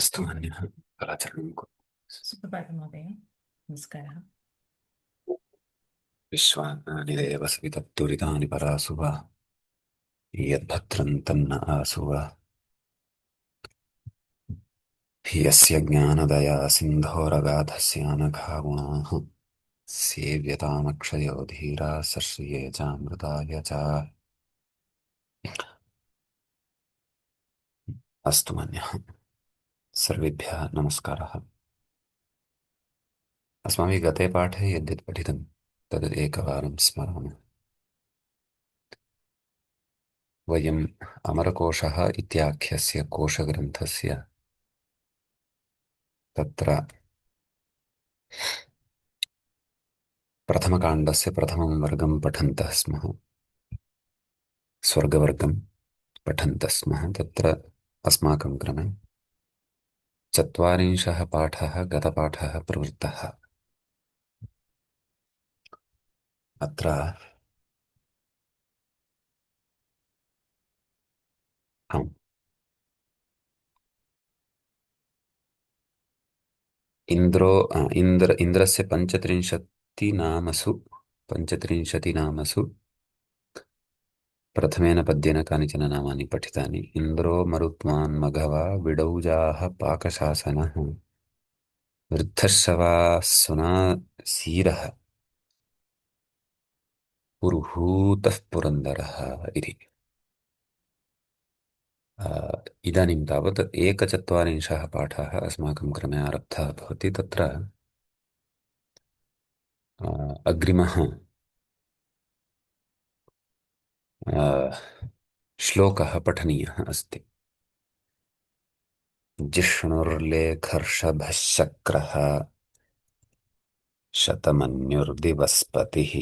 अस्तु अन्यः फलाचरणं कुर्मः। सुप्रभातं महोदय। नमस्कारः। विश्वानिदेव वसवितद्दुरितानि परासु वा यद्भद्रं तन्न आसु वा यस्य ज्ञानदया सिन्धोरगाधस्यानघागुणाः सेव्यतामक्षयो धीराः सर्षिये चामृताय च। अस्तु मन्यः सर्वेभ्यः नमस्कारः। अस्माभिः गते पाठे यद्यत् पठितं तद् एकवारं स्मरामः। वयम् अमरकोशः इत्याख्यस्य कोशग्रन्थस्य तत्र प्रथमकाण्डस्य प्रथमं वर्गं पठन्तः स्मः, स्वर्गवर्गं पठन्तः स्मः। तत्र अस्माकं क्रमे चत्वारिंशः पाठः गतपाठः प्रवृत्तः। अत्र आम्, इन्द्रस्य पञ्चत्रिंशतिनामसु प्रथमेन पद्येन कानिचन नामानि पठितानि। इन्द्रो मरुत्वान् मघवा विडौजाः पाकशासनः वृद्धश्रवाः पुरुहूतः पुरन्दरः इति। इदानीं तावत् एकचत्वारिंशः पाठाः अस्माकं क्रमे आरब्धः भवति। तत्र अग्रिमः श्लोकः पठनीयः अस्ति। जिष्णुर्लेखर्षभशक्रः शतमन्युर्दिवस्पतिः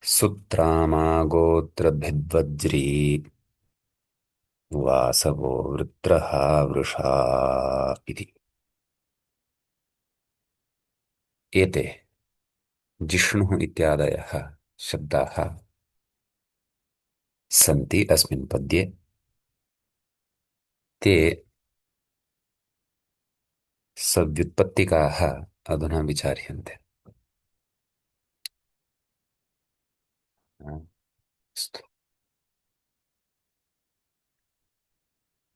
सुत्रामागोत्रभिद्वज्री वासवो वृत्रः वृषा इति। एते जिष्णुः इत्यादयः शब्दाः सन्ति अस्मिन् पद्ये। ते सव्युत्पत्तिकाः अधुना विचार्यन्ते। अस्तु।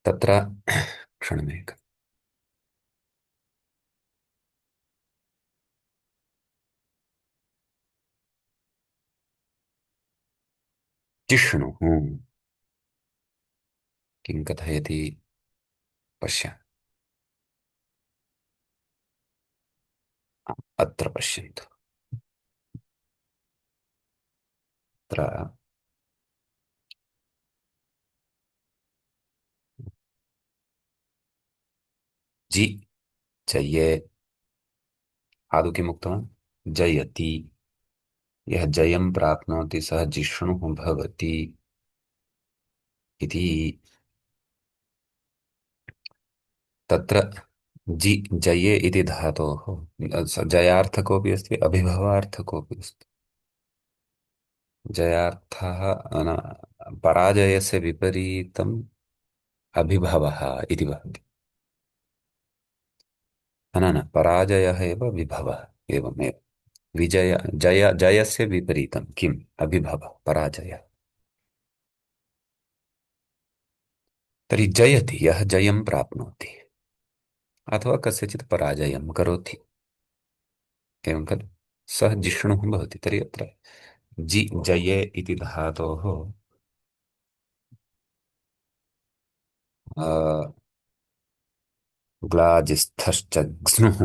तत्र क्षणमेकम्। जिष्णुः किं कथयति पश्य। अत्र पश्यन्तु। अत्र जि जये आदौ किम् उक्तवान्? जयति। यः जयं प्राप्नोति सः जिष्णुः भवति इति। तत्र जि जये इति धातोः जयार्थकोऽपि अस्ति, अभिभवार्थकोऽपि अस्ति। जयार्थः पराजयस्य विपरीतम् अभिभवः इति भवति। न न पराजयः एव विभवः। एवमेव जयस्य विपरीतं किम्? अभिभवः, पराजयः। तर्हि जयति यः जयं प्राप्नोति अथवा कस्यचित् पराजयं करोति, एवं खलु, सः जिष्णुः भवति। तर्हि अत्र जि जये इति धातोः ग्लाजिस्थश्च घ्नुः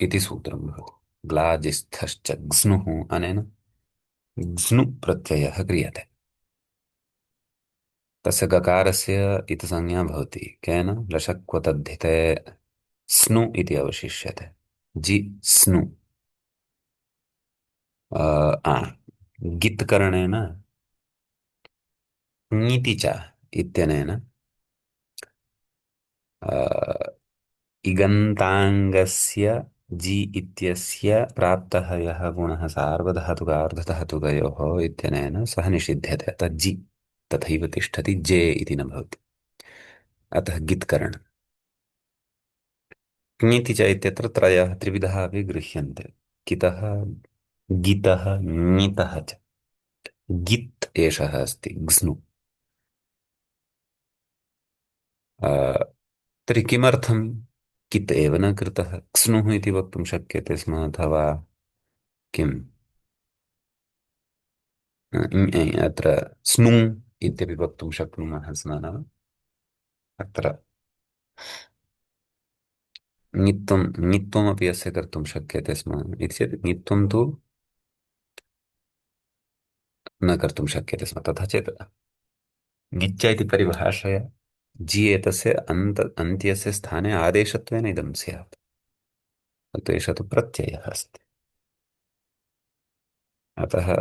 इति सूत्रं भवति। ग्लाजिस्थश्च घ्नुः अनेन घ्नु प्रत्ययः क्रियते। तस्य गकारस्य इतसंज्ञा भवति केन? लशक्वतद्धिते स्नु इति अवशिष्यते। जि स्नु गित् करणेन ङिति च इत्यनेन इगन्ताङ्गस्य जि इत्यस्य प्राप्तः यः गुणः सार्वधातुकार्धधातुकयोः इत्यनेन सः निषिध्यते। अतः जि तथैव तिष्ठति, जे इति न भवति। अतः गित्करणम्। ङीति च इत्यत्र त्रयः त्रिविधः अपि गृह्यन्ते। कितः, गितः, ङितः च। गित् एषः अस्ति ग्स्नु। अ, तर्हि किमर्थं कित् एव न कृतः, क्स्नुः इति वक्तुं शक्यते स्म, अथवा किम् अत्र स्नु इत्यपि वक्तुं शक्नुमः स्म न? अत्र ङित्वमपि अस्य कर्तुं शक्यते स्म इति चेत् ङित्वं तु न कर्तुं शक्यते स्म। तथा चेत् ङिच्च इति परिभाषया जि एतस्य अन्त्यस्य स्थाने आदेशत्वेन इदं स्यात्। तत् एषः तु प्रत्ययः अस्ति। अतः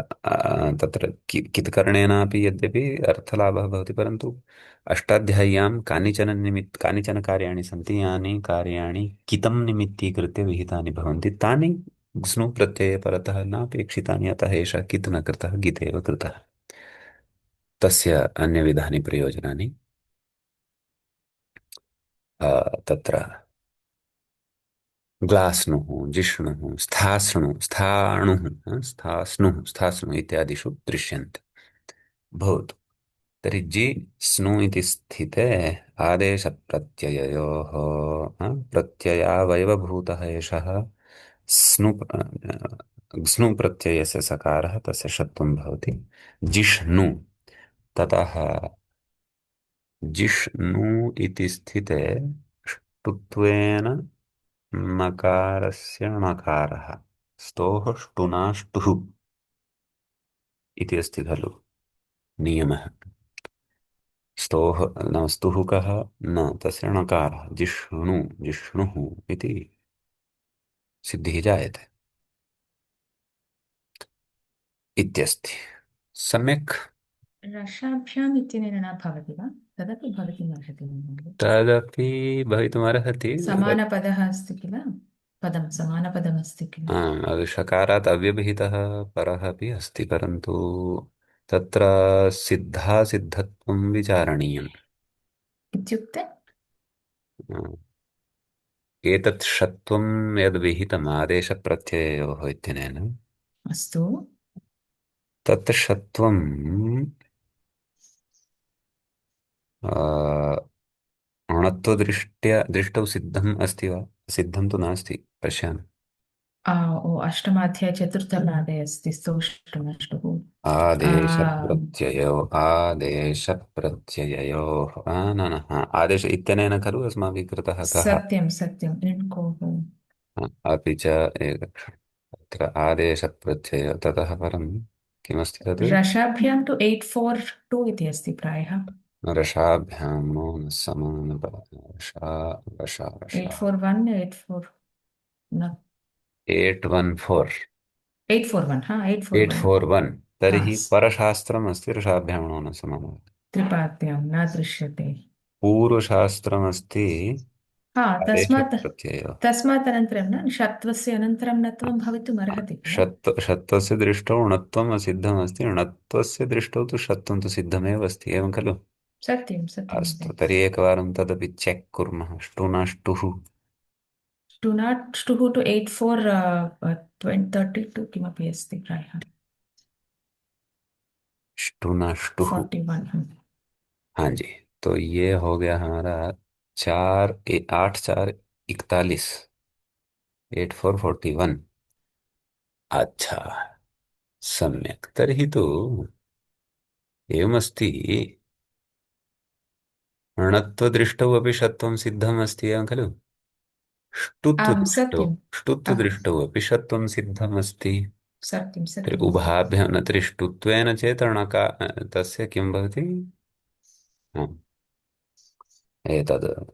तत्र कित्कर्णेनापि यद्यपि अर्थलाभः भवति, परन्तु अष्टाध्याय्यां कानिचन कार्याणि सन्ति, यानि कार्याणि कितं निमित्तीकृत्य विहितानि भवन्ति, तानि स्नु प्रत्यये परतः नापेक्षितानि। अतः एषः कित् न कृतः, गित् एव कृतः। तस्य अन्यविधानि प्रयोजनानि तत्र ग्लास्नुः, जिष्णुः, स्थास्नुः इत्यादिषु दृश्यन्ते। भवतु। तर्हि जि स्नु इति स्थिते आदेशप्रत्यययोः प्रत्ययावयवभूतः एषः स्नु प्रत्ययस्य सकारः, तस्य षत्वं भवति जिष्णु। ततः जिष्णु इति स्थिते ष्टुत्वेन नकारस्य णकारः, स्तोः ष्टुनाष्टुः इति अस्ति खलु नियमः। स्तोः न, स्तुः कः न, तस्य णकारः जिष्णु, जिष्णुः इति सिद्धिः जायते इत्यस्ति। सम्यक्। रसाभ्याम् इत्यनेन न भवति वा? तदपि भवितुमर्हति महोदय। तदपि भवितुमर्हति। समानपदः अस्ति किल? पदं समानपदमस्ति किल? ಅದು षकारात् अव्यवहितः परः अपि अस्ति, परन्तु तत्र सिद्धासिद्धत्वं विचारणीयम्। इत्युक्ते एतत् षत्वं यद् विहितम् आदेशप्रत्यययोः इत्यनेन, अस्तु। तत् षत्वं अणत्वदृष्ट्या दृष्टौ सिद्धम् अस्ति वा? सिद्धं तु नास्ति, पश्यामि। ओ अष्टमाध्याये चतुर्थपादे अस्ति स्तोष्टुनष्टुः। आदेशप्रत्यययोः न न आदेश इत्यनेन खलु अस्माभिः कृतः कः। सत्यं सत्यं इण्कोः। अपि च एकक्षणम्, अत्र आदेशप्रत्यय ततः परं किमस्ति तत्? रसाभ्यां तु 842 इति अस्ति प्रायः। रसाभ्यां नो न समानपद रसा रसा रसा 841 84 न 814 841 हा 841 841 हा तर्हि परशास्त्रम् अस्ति रसाभ्यां नो न समानम्। त्रिपाद्यां न दृश्यते। पूर्वशास्त्रमस्ति हा तस्मात् आदेशप्रत्ययः। तस्मात् अनन्तरं न षत्वस्य अनन्तरं नत्वं भवितुम् अर्हति किल? षत्वस्य दृष्टौ णत्वम् असिद्धमस्ति, णत्वस्य दृष्टौ तु षत्वं तु सिद्धमेव अस्ति, एवं खलु? सत्यं सत्यं अस्तु, महोदय। तर्हि एकवारं तदपि चेक् कुर्मः। ष्टुनाष्टुः टु नाट् टु 84 32 किमपि अस्ति प्रायः। ष्टुनाष्टुः 41 हाँ जी। तो ये हो गया हमारा 8 4 41, 8441। अच्छा, सम्यक्। तर्हि तु एवमस्ति, णत्वदृष्टौ अपि षत्वं सिद्धमस्ति एवं खलु? आं ष्टुत्वदृष्टौ सत्यं ष्टुत्वदृष्टौ अपि षत्वं सिद्धमस्ति। सत्यं तर्हि सत्यं महोदय। उभाभ्यां न, तर्हि ष्टुत्वेन चेत् तस्य किं भवति? आम्, एतद्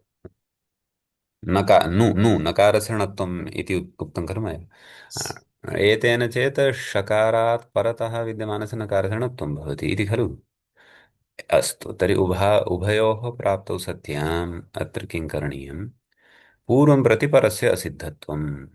नकारस्य णत्वम् इति उक्तं खलु मया। एतेन चेत् षकारात् परतः विद्यमानस्य नकारस्य णत्वं भवति इति खलु? अस्तु, तर्हि उभयोः प्राप्तौ सत्याम् अत्र किं करणीयम्? पूर्वं प्रति परस्य असिद्धत्वम्।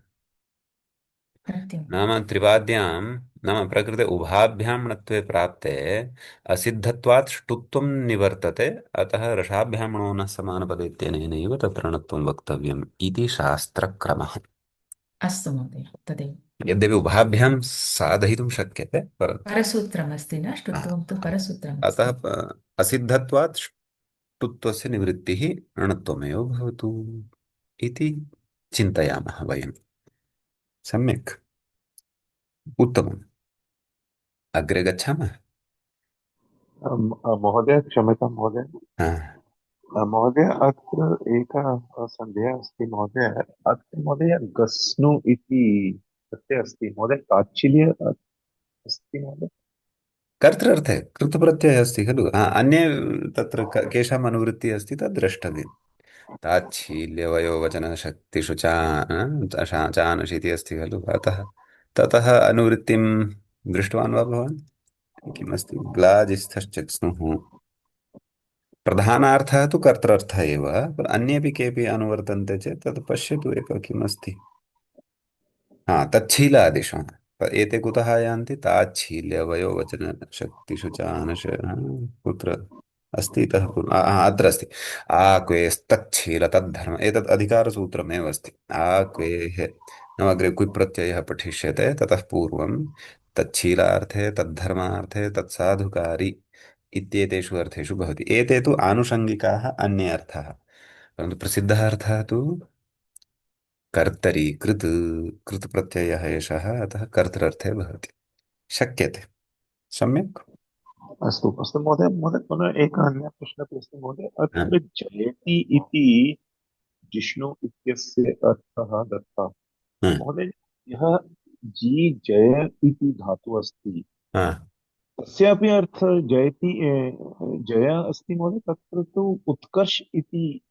सत्यं। नाम त्रिपाद्यां नाम प्रकृते उभाभ्यां णत्वे प्राप्ते असिद्धत्वात् ष्टुत्वं निवर्तते, अतः रसाभ्यां णो न समानपदे इत्यनेनैव तत्र णत्वं वक्तव्यम् इति शास्त्रक्रमः। अस्तु महोदय, तदेव। यद्यपि उभाभ्यां साधयितुं शक्यते, परन्तु परसूत्रमस्ति न, हा, ष्टुत्वं तु हा। अतः परसूत्रमस्ति। असिद्धत्वात् ष्टुत्वस्य निवृत्तिः णत्वमेव भवतु इति चिन्तयामः वयम्। सम्यक्, उत्तमम्। अग्रे गच्छामः। महोदय क्षम्यतां महोदय। हा, महोदय अत्र एका सन्देहः अस्ति महोदय। अत्र महोदय गस्नु इति प्रत्ययः अस्ति महोदय, ताच्छील्य अस्ति महोदय। कर्तृर्थे कृतप्रत्ययः अस्ति खलु। हा, अन्ये तत्र केषाम् अनुवृत्तिः अस्ति तद् द्रष्टव्यम्। ताच्छील्यवयोवचनशक्तिषु चानशिति अस्ति खलु, अतः ततः अनुवृत्तिं दृष्टवान् वा भवान्? किमस्ति ग्लाजिस्थश्चक्स्नुः, प्रधानार्थः तु कर्तृर्थः एव, अन्येपि केऽपि अनुवर्तन्ते चेत् तत् पश्यतु एकः किमस्ति। हा, तच्छीलादिषु एते कुतः यान्ति? ताच्छील्यवयोवचनशक्तिषु च आनश, हा, कुत्र अस्ति? इतः अत्र अस्ति। आक्वेस्तच्छील तद्धर्म, एतत् अधिकारसूत्रमेव अस्ति। आक्वेः नाम अग्रे क्विप् प्रत्ययः पठिष्यते, ततः पूर्वं तच्छीलार्थे तद्धर्मार्थे तत्साधुकारी इत्येतेषु अर्थेषु भवति। एते तु आनुषङ्गिकाः अन्ये अर्थाः, परन्तु प्रसिद्धः अर्थः तु कर्तरि कृत्, कृत् प्रत्ययः एषः, अतः कर्तृर्थे भवति। शक्यते। सम्यक्। अस्तु अस्तु महोदय। महोदय पुनः एकः अन्यः प्रश्नः अपि अस्ति महोदय। हा, अत्र जयति इति जिष्णु इत्यस्य अर्थः दत्तः हा, महोदय। यः जी जय इति धातुः अस्ति, हा। तस्यापि अर्थः जयति जय अस्ति महोदय। तत्र तु उत्कर्ष इति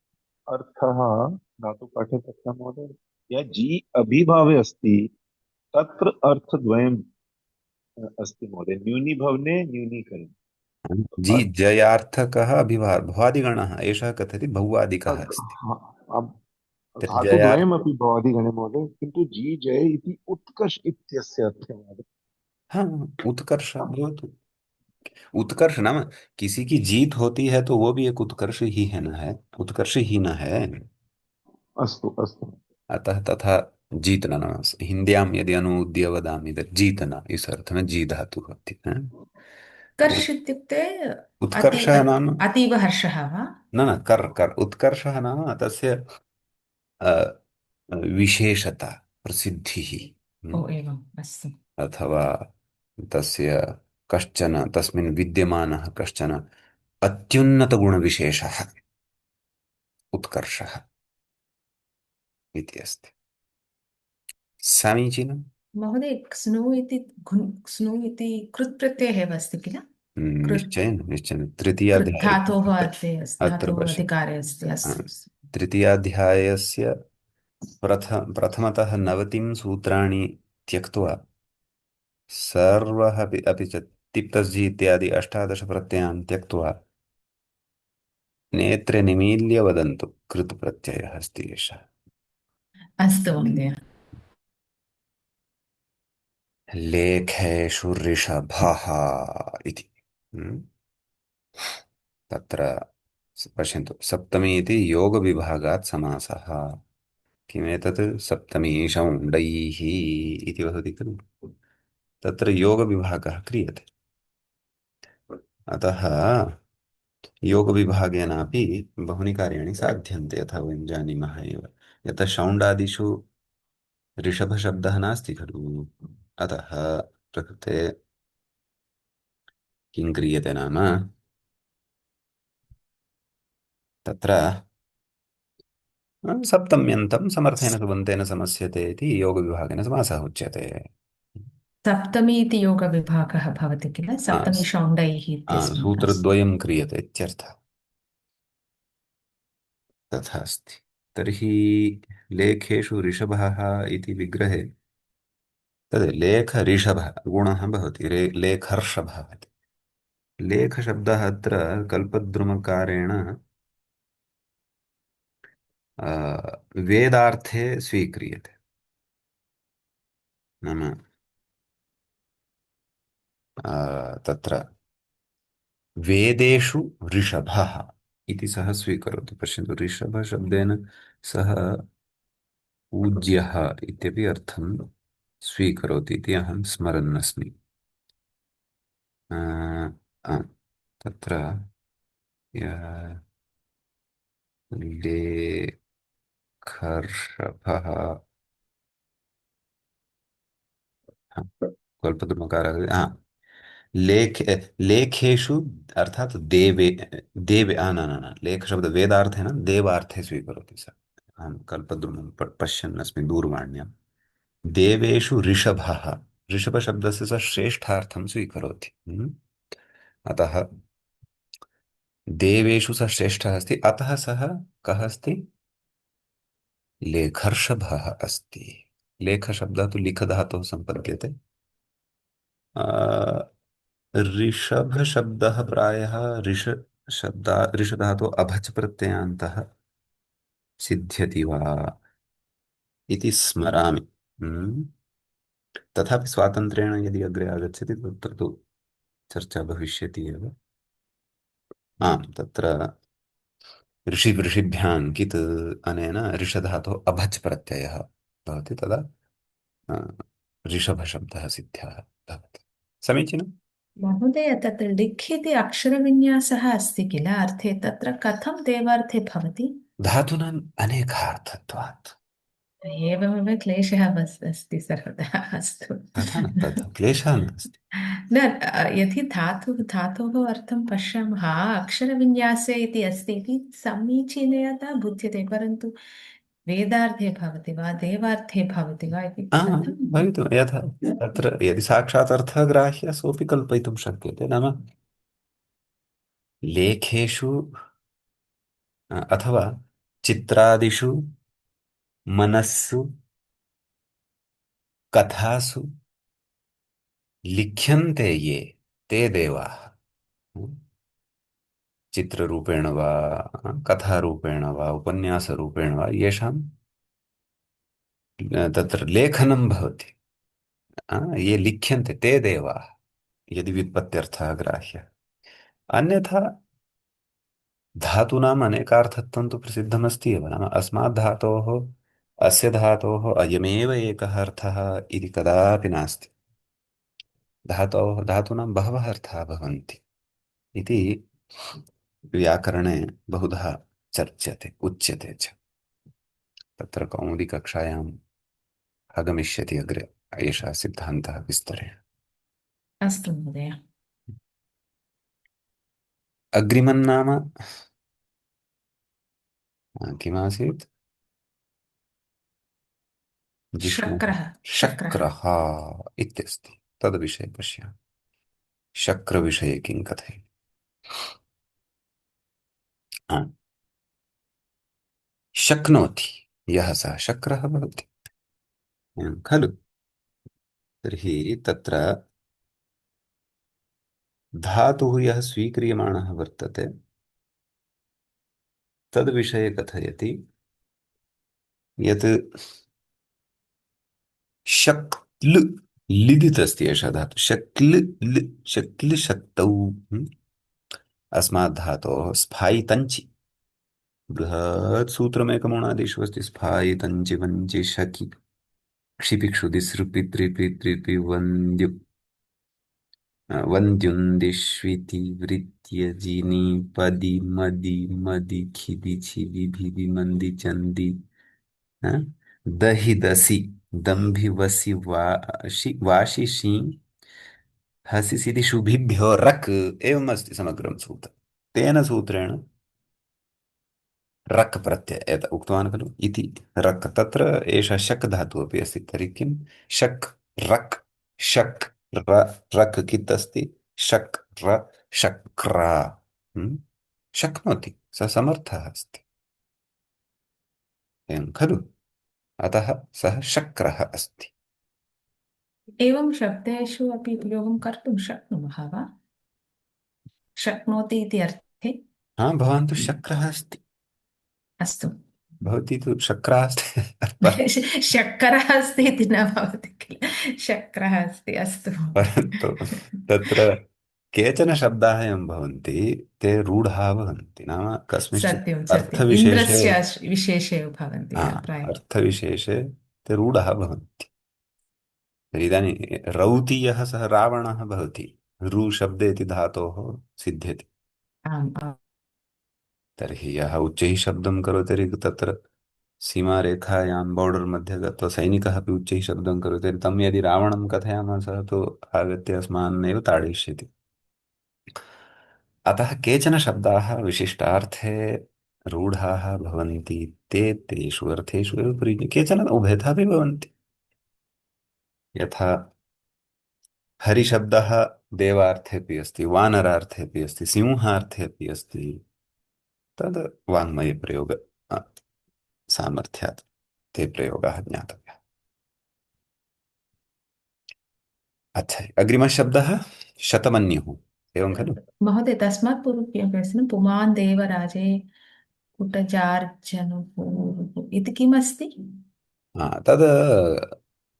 अर्थः धातुपाठे दत्तः महोदय। या जी अभिभावे अस्ति, तत्र अर्थद्वयम् अस्ति महोदय। न्यूनीभवने न्यूनीकरणे। जी अर्थ जयार्थकः अभिभार भवादिगणः एषः कथयति भौवादिकः अस्ति। तर्हि जयार्थ, धातुद्वयमपि भवादिगणे महोदय, किन्तु जी जय इति उत्कर्ष इत्यस्य अर्थे महोदय। हाँ, उत्कर्ष भवतु। उत्कर्ष नाम किसी की जीत होती है तो वो भी एक उत्कर्ष ही है ना, है उत्कर्ष ही ना है। अस्तु अस्तु। अतः तथा जीतना नाम हिंद्यां यदि अनुद्य वदामि तर्हि जीतना इस अर्थ में जी धातु होती है। कर्ष इत्युक्ते उत्कर्षः नाम अतीव हर्षः वा? न न कर् कर् उत्कर्षः नाम तस्य अ, विशेषता, प्रसिद्धिः। ओ हम्म, एवम्, अस्तु। अथवा तस्य कश्चन तस्मिन् विद्यमानः कश्चन अत्युन्नतगुणविशेषः उत्कर्षः इति अस्ति। समीचीनम्। महोदय, क्स्नु इति कृत् प्रत्ययः एव अस्ति किल? कृत् निश्चयेन निश्चयेन कृत् तृतीयाध्याये धातोः अर्थे अस्ति, अत्र धातोः पश्य। अधिकारे अस्ति। हा, अस्तु अस्तु। तृतीयाध्यायस्य प्रथमतः 90 सूत्राणि त्यक्त्वा सर्वः अपि च तिप्तस्जि इत्यादि 18 प्रत्ययान् त्यक्त्वा नेत्रे निमील्य वदन्तु कृत् प्रत्ययः अस्ति एषः। अस्तु महोदय। लेखेषु ऋषभः इति। हम्म, तत्र पश्यन्तु, सप्तमी इति योगविभागात् समासः। किमेतत्? सप्तमी शौण्डैः इति वदति खलु, तत्र योगविभागः क्रियते। अतः योगविभागेनापि बहूनि कार्याणि साध्यन्ते, यथा वयं जानीमः एव। यतः शौण्डादिषु ऋषभशब्दः नास्ति खलु, अतः प्रकृते किं क्रियते नाम तत्र सप्तम्यन्तं समर्थेन सुबन्तेन समस्यते इति योगविभागेन समासः उच्यते। सप्तमी इति योगविभागः भवति किल, आ, सप्तमी स- शौण्डैः इत्यस्मिन्। अस्तु। सूत्रद्वयं क्रियते इत्यर्थः। तथा अस्ति। तर्हि लेखेषु ऋषभः इति विग्रहे तद् लेखऋषभः गुणः भवति, लेखर्षभः इति। लेखशब्दः अत्र कल्पद्रुमकारेण वेदार्थे स्वीक्रियते। नाम तत्र वेदेषु ऋषभः इति सः स्वीकरोति। पश्यन्तु, ऋषभशब्देन सः पूज्यः इत्यपि अर्थं स्वीकरोति इति अहं स्मरन् अस्मि। अ, अ, तत्र य- लेखर्षभः, कल्पद्रुमकारः, लेख लेखेषु अर्थात देवे, देवे न न न लेखशब्द वेदार्थेन देवार्थे स्वीकरोति सः। अहं कल्पद्रुमं पश्यन् अस्मि दूरवाण्यां। देवेषु ऋषभः, ऋषभशब्दस्य सः श्रेष्ठार्थं स्वीकरोति। अतः देवेषु सः श्रेष्ठः अस्ति, अतः सः कः अस्ति? लेखर्षभः अस्ति। लेखशब्दः तु लिखधातोः सम्पद्यते। ऋषभशब्दः प्रायः ऋषधातोः अभच प्रत्ययान्तः सिद्ध्यति वा इति स्मरामि। हम्म। तथापि स्वातन्त्र्येण यदि अग्रे आगच्छति तत्र तु चर्चा भविष्यति एव। आम्, तत्र ऋषिभ्याङ्कित् अनेन ऋषधातोः अभच प्रत्ययः भवति, तदा अ, ऋषभशब्दः सिद्धः भवति। समीचीनम्। महोदय, तत्र लिख् इति अक्षरविन्यासः अस्ति किल अर्थे, तत्र कथं देवार्थे भवति? धातूनाम् अनेकार्थत्वात्। एवमेव क्लेशः अस्ति सर्वदा। अस्तु। तथा न, तथा क्लेशः नास्ति। न यदि धातोः अर्थं पश्यामः, अक्षरविन्यासे इति अस्ति इति समीचीनतया बुध्यते, परन्तु वेदार्थे भवति वा देवार्थे भवति वा इति कथं? भवितुं यथा तत्र यदि साक्षात् अर्थः ग्राह्यः सोऽपि कल्पयितुं शक्यते। नाम लेखेषु अथवा चित्रादिषु, मनस्सु, कथासु लिख्यन्ते ये ते देवाः। चित्ररूपेण वा, कथारूपेण वा, उपन्यासरूपेण वा, येषां तत्र लेखनं भवति, ये लिख्यन्ते ते देवाः, यदि व्युत्पत्त्यर्थः ग्राह्यः। अन्यथा धातूनाम् अनेकार्थत्वं तु प्रसिद्धमस्ति एव। नाम अस्मात् धातोः, अस्य धातोः अयमेव एकः अर्थः इति कदापि नास्ति। धातूनां बहवः अर्थाः भवन्ति इति व्याकरणे बहुधा चर्च्यते, उच्यते च। तत्र कौमुदीकक्षायाम् आगमिष्यति अग्रे एषः सिद्धान्तः विस्तरेण। अस्तु महोदय। अग्रिमन्नाम किमासीत्? जिष्णुः, शक्रः। शक्रः। शक्रः इत्यस्ति। तद्विषये पश्यामः। शक्रविषये किं कथयति? हा, शक्नोति यः सः शक्रः भवति, खलु? तर्हि तत्र धातुः यः स्वीक्रियमाणः वर्तते तद्विषये कथयति यत् शक्ल लिदित् अस्ति एषः धातुः। शक्ल शक्तौ अस्मात् धातोः स्फायितञ्चि बृहत् सूत्रमेकमोणादेषु अस्ति। स्फायितञ्चि वञ्चि शकि क्षिपिक्षुदिसृपि त्रिपि त्रिपि वन्द्यु वन्द्युन्दिष्विति वृत्य जिनि पदि मदि मदि खिदि छिदि भिदि मन्दि चन्दि दहि दसि दम्भि वसि वाशि वाशि शी हसि सिदि शुभिभ्यो रक्। एवमस्ति समग्रं सूत्रं। तेन सूत्रेण रक् प्रत्यय उक्तवान् खलु इति। रक्, तत्र एषः शक् धातुः अपि अस्ति। तर्हि किं? शक् रक् शक् रक् कित् अस्ति? शक् र शक्रा। शक्नोति, सः समर्थः अस्ति, एवं खलु? अतः सः शक्रः अस्ति। एवं शब्देषु अपि उपयोगं कर्तुं शक्नुमः वा? शक्नोति इति अर्थे? हा, भवान् तु शक्रः अस्ति। अस्तु। भवती तु शक्रा अस्ति। शर्करा अस्ति इति न भवति किल शक्रः अस्ति अस्तु परन्तु तत्र केचन शब्दाः एवं भवन्ति, ते रूढाः भवन्ति, नाम कस्मिंश्चित् सत्यं सत्यम् अर्थविशेषे। इन्द्रस्य विशेषे एव भवन्ति हा, प्रायः। अर्थविशेषे ते रूढाः भवन्ति। तर्हि इदानीं रौति यः सः रावणः भवति, रु शब्दे इति धातोः सिद्ध्यति। आम् आम् तर्हि यः उच्चैः शब्दं करोति तर्हि तत्र सीमारेखायां बॉर्डर् मध्ये गत्वा सैनिकः अपि उच्चैः शब्दं करोति तर्हि तं यदि रावणं कथयामः सः तु आगत्य अस्मान्नेव ताडयिष्यति। अतः केचन शब्दाः विशिष्टार्थे रूढाः भवन्ति, ते तेषु अर्थेषु एव प्रयुज्य, केचन उभयथा अपि भवन्ति। यथा हरिशब्दः देवार्थेऽपि अस्ति, वानरार्थेऽपि अस्ति, सिंहार्थेऽपि अस्ति। तद् वाङ्मयप्रयोग अ, सामर्थ्यात् ते प्रयोगाः ज्ञातव्याः। अच्छा, अग्रिमः शब्दः शतमन्युः, एवं खलु? महोदय तस्मात् पूर्वं प्रश्नं पुमान् देवराजे कुटजार्जनपूरुः इति किमस्ति? तद्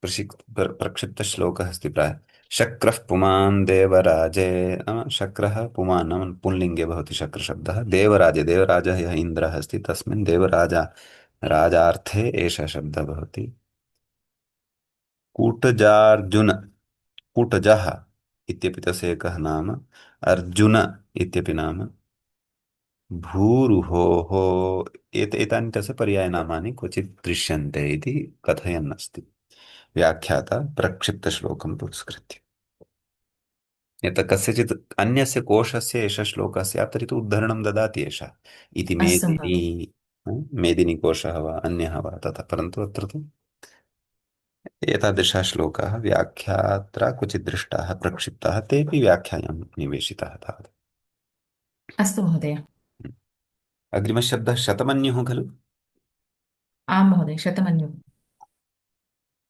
प्रक्षिप्तश्लोकः अस्ति प्रायः। शक्रः पुमान् देवराजे, नाम शक्रः पुमान् नाम पुल्लिङ्गे भवति शक्रशब्दः, देवराजे, देवराजः यः इन्द्रः अस्ति तस्मिन् देवराजा राजार्थे एषः शब्दः भवति। कूटजार्जुन, कूटजः इत्यपि तस्य एकः नाम, अर्जुन इत्यपि नाम, भूरुहोः, एतानि तस्य पर्यायनामानि क्वचित् दृश्यन्ते इति कथयन् अस्ति व्याख्याता प्रक्षिप्तश्लोकं पुरस्कृत्य। यत् कस्यचित् अन्यस्य कोशस्य एषः श्लोकः स्यात् तर्हि तु उद्धरणं ददाति एषः इति अस्तु मेदिनी, महोदय मेदिनीकोशः वा अन्यः वा तथा, परन्तु अत्र तु एतादृशाः श्लोकाः व्याख्यात्रा क्वचित् दृष्टाः प्रक्षिप्ताः, तेऽपि व्याख्यायां निवेशिताः तावत्। अस्तु महोदय। अग्रिमः शब्दः शतमन्युः खलु? आं महोदय शतमन्युः।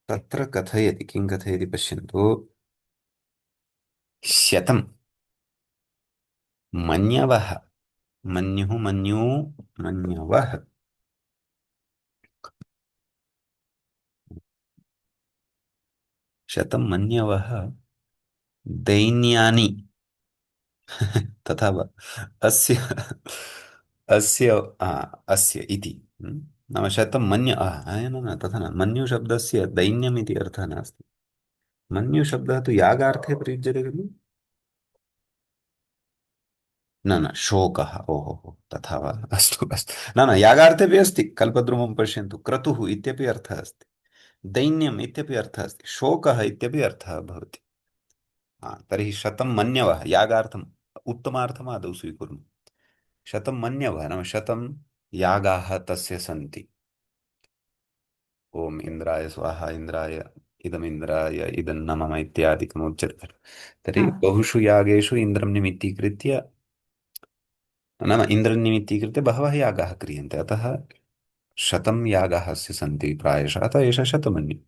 तत्र कथयति, किं कथयति पश्यन्तु। शतं मन्यवः, मन्युः मन्यू मन्यवः, शतं मन्यवः दैन्यानि तथा वा? अस्य अस्य अस्य इति नाम शतं मन्य न न तथा न, मन्युशब्दस्य दैन्यम् इति अर्थः नास्ति। मन्युशब्दः तु यागार्थे प्रयुज्यते खलु? न न, शोकः, ओहो हो, तथा वा? अस्तु अस्तु, न न, यागार्थेऽपि अस्ति, कल्पद्रुमं पश्यन्तु, क्रतुः इत्यपि अर्थः अस्ति, दैन्यम् इत्यपि अर्थः अस्ति, शोकः इत्यपि अर्थः भवति। तर्हि शतं मन्यवः यागार्थम्, उत्तमार्थम् आदौ स्वीकुर्मः। शतं मन्यवः नाम शतं यागाः तस्य सन्ति। ओम इन्द्राय स्वाहा, इन्द्राय इदमिन्द्राय इदं न मम इत्यादिकम् उच्यते खलु। तर्हि आम् बहुषु यागेषु इन्द्रं निमित्तीकृत्य, नाम इन्द्रं निमित्तीकृत्य बहवः यागाः क्रियन्ते, अतः शतं यागाः अस्य सन्ति प्रायशः, अतः एषः शतमन्युः।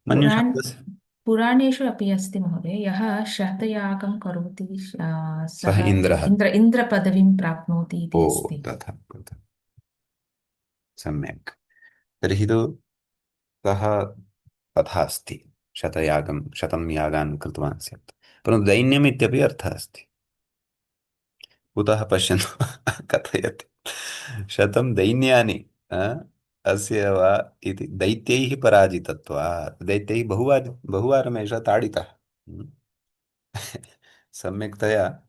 पुराण मन्युशब्दस्य पुराणेषु अपि अस्ति महोदय यः शतयागं करोति सः सः इन्द्रः। इन्द्रपदवीं प्राप्नोति ओ, इति अस्ति। तथा तथा, सम्यक्। तर्हि तु सः तथा अस्ति, शतयागं शतं यागान् कृतवान् स्यात्, परन्तु दैन्यम् इत्यपि अर्थः अस्ति। कुतः पश्यन्तु कथयति, शतं दैन्यानि अ, अस्य वा इति, दैत्यैः पराजितत्वात्, दैत्यैः बहुवारम् एषः ताडितः। हम्म। सम्यक्तया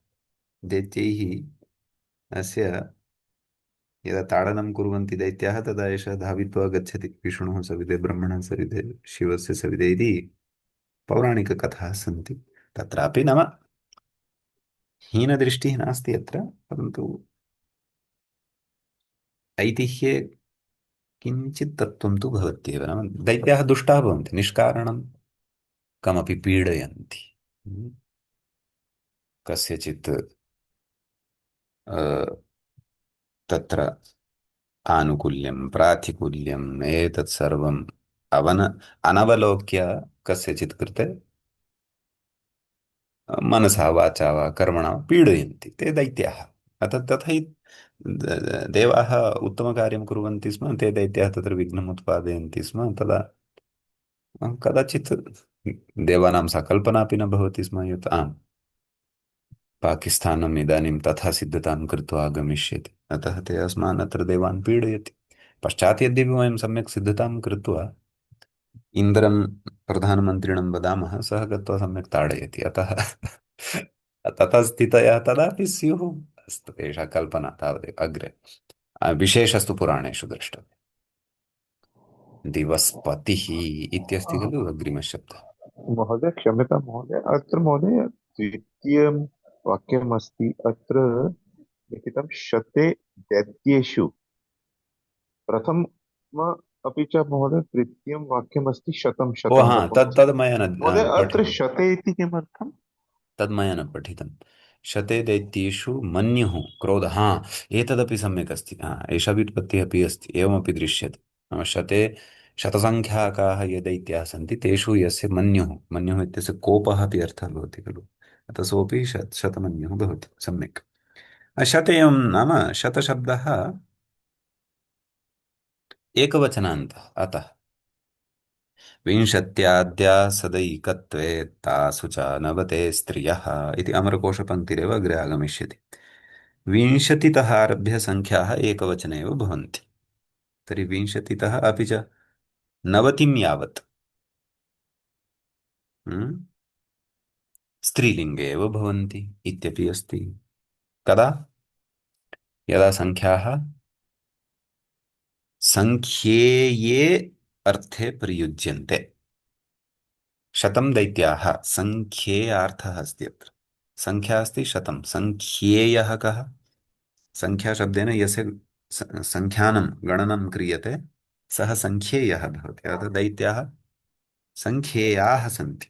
दैत्यैः अस्य यदा ताडनं कुर्वन्ति दैत्याः, तदा एषः धावित्वा गच्छति विष्णुः सविधे, ब्रह्मणः सविधे, शिवस्य सविधे इति पौराणिककथाः सन्ति। तत्रापि नाम हीनदृष्टिः नास्ति अत्र, परन्तु ऐतिह्ये किञ्चित् तत्त्वं तु भवत्येव, नाम दैत्याः दुष्टाः भवन्ति, निष्कारणं कमपि पीडयन्ति। हम्म। कस्यचित् अ, तत्र आनुकूल्यं प्रातिकूल्यम् एतत् सर्वम् अनवलोक्य कस्यचित् कृते मनसा वाचा वा कर्मणा वा पीडयन्ति, ते दैत्याः। अतः तथा देवाः उत्तमकार्यं कुर्वन्ति स्म, ते दैत्याः तत्र विघ्नम् उत्पादयन्ति स्म, तदा कदाचित् देवानां सा कल्पनापि न भवति स्म यत् आम् पाकिस्तानम् इदानीं तथा सिद्धतां कृत्वा आगमिष्यति, अतः ते अस्मान् अत्र देवान् पीडयति। पश्चात् यद्यपि वयं सम्यक् सिद्धतां कृत्वा इन्द्रं प्रधानमन्त्रिणं वदामः, सः गत्वा सम्यक् ताडयति, अतः ततः स्थितयः तदापि स्युः। अस्तु, एषा कल्पना तावदेव। अग्रे विशेषस्तु पुराणेषु द्रष्टव्यः। दिवस्पतिः इत्यस्ति खलु अग्रिमशब्दः। महोदय क्षम्यतां महोदय, अत्र महोदय द्वितीयं वाक्यमस्ति अत्र लिखितं शते दैत्येषु प्रथम अपि च महोदय तृतीयं वाक्यमस्ति शतं ओ शतं हा, नपुंसक। तद् मया महोदय न अत्र पठितम्। शते इति किमर्थम्? तद् मया न पठितं। शते दैत्येषु मन्युः क्रोधः, हा एतदपि सम्यक् अस्ति। हा, एषा व्युत्पत्तिः अपि अस्ति, एवमपि दृश्यते। नाम शते शतसङ्ख्याकाः ये दैत्याः सन्ति तेषु यस्य मन्युः, मन्युः इत्यस्य कोपः अपि अर्थः भवति खलु, अतः सोऽपि शतमन्युः भवति सम्यक्। शतेयं नाम शतशब्दः एकवचनान्तः, अतः विंशत्याद्या सदैकत्वे तासु च नवते स्त्रियः इति अमरकोशपङ्क्तिरेव अग्रे आगमिष्यति। विंशतितः आरभ्य सङ्ख्याः एकवचने एव भवन्ति। तर्हि विंशतितः अपि च नवतिं यावत् हम्म, स्त्रीलिङ्गे एव भवन्ति इत्यपि अस्ति। कदा? यदा सङ्ख्याः सङ्ख्येये अर्थे प्रयुज्यन्ते। शतं दैत्याः सङ्ख्येयार्थः अस्ति अत्र। सङ्ख्या अस्ति शतं, सङ्ख्येयः कः? संख्याशब्देन यस्य संख्यानं गणनं क्रियते सः संख्येयः भवति। अतः दैत्याः संख्येयाः सन्ति।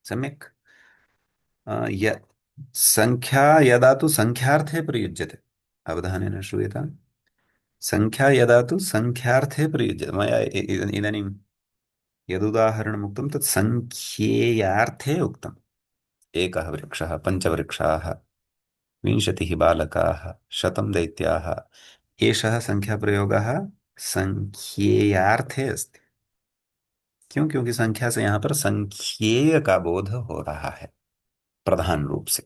सम्यक्। य संख्या यदा तु संख्यार्थे प्रयुज्यते, अवधानेन श्रूयताम्। संख्या यदा तु संख्यार्थे प्रयुज्यते, मया इदानीं यदुदाहरणम् उक्तं तत् संख्येयार्थे उक्तम्। एकः वृक्षः, पञ्चवृक्षाः, विंशतिः बालकाः, शतं दैत्याः, एषः संख्याप्रयोगः संख्येयार्थे अस्ति। क्यों? क्योंकि संख्या से यहाँ पर संख्येय का बोध हो रहा है प्रधान रूप से।